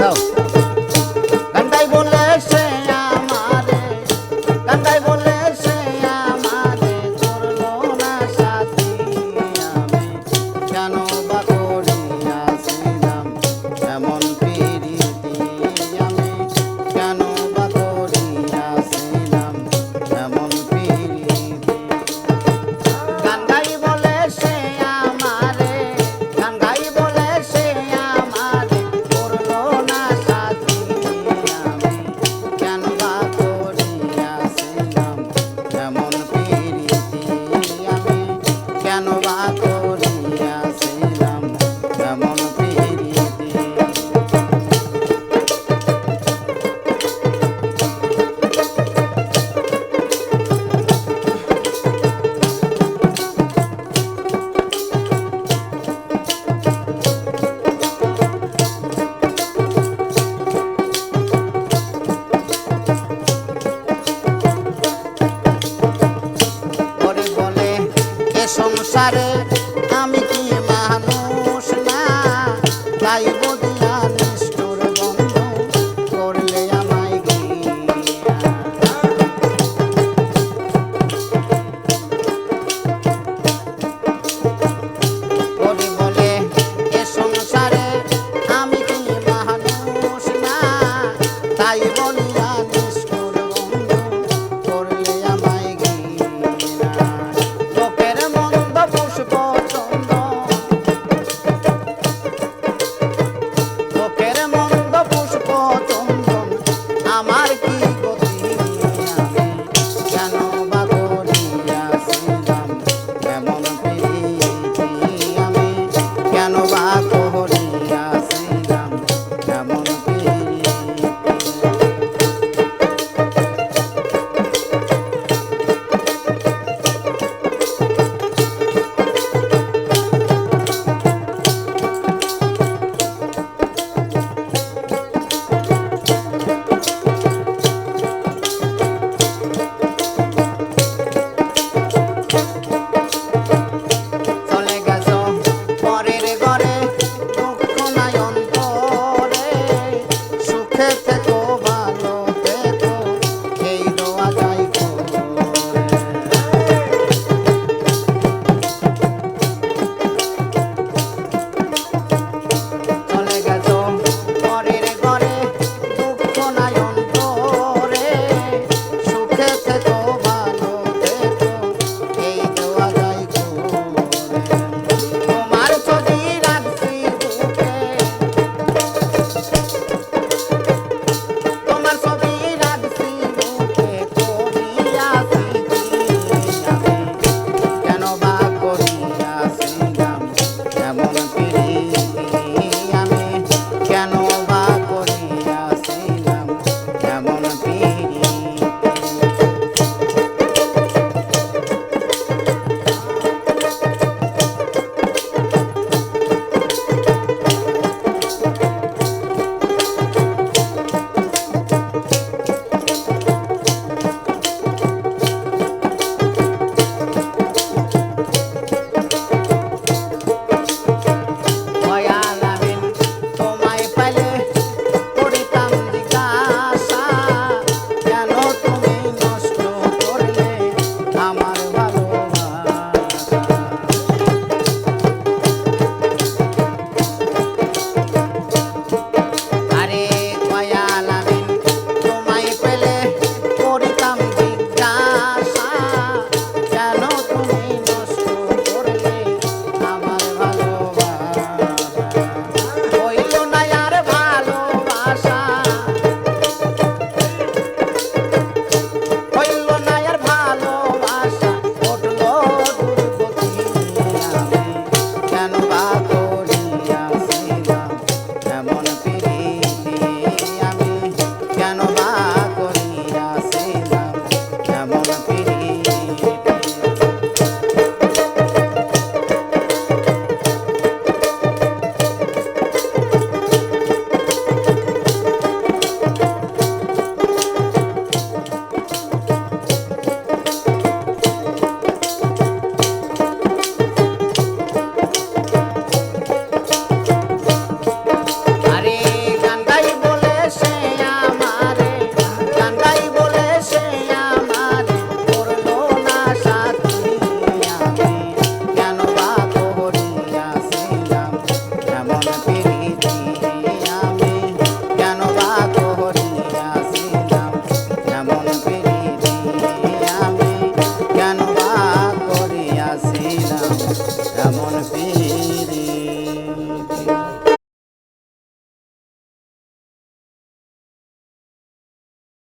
দাও কান্দাই বলে সে আমারে কান্দাই বলে সে আমারে করলো না সাথী আমি কেন বা করিয়াছিলাম এমন প্রীতি আমি কেন বা করিয়াছিলাম এমন প্রীতি গান গাই বলে সে আমারে গান গাই বলে সে আমারে করলো না সাথী আমি কেন বা করিয়াছিলাম এমন প্রীতি আমি কেন বা করিয়াছিলাম এমন প্রীতি ওরে বলে এ সংসারে আমি কি মানুষ না তাই বদিয়া নিষ্ঠুর বন্ধু করলে আমায় গিয়া ওরে বলে এ সংসারে আমি কি মানুষ না তাই বলিয়া নিষ্ঠুর বন্ধু করলে আমায় গিয়া লোকের মন্দ পুষ্প চন্দন লোকের মন্দ পুষ্প চন্দন আমার কি গতি আমি কেন বা করিয়াছিলাম এমন প্রীতি আমি কেন বা করিয়াছিলাম এমন প্রীতি চলে গেছো পরের ঘরে দুঃখ নাই অন্তরে সুখে থেকো ভালো থেকো এই দোয়া যাই করে চলে গেছো পরের ঘরে দুঃখ নাই অন্তরে সুখে থেকো ভালো থেকো এই দোয়া যাই করে তোমার ছবি রাখছি বুকে সাথী আমি কেন বা করিয়াছিলাম এমন প্রীতি আমি কেন বা করিয়াছিলাম এমন প্রীতি আমি কেন বা করিয়াছিলাম এমন প্রীতি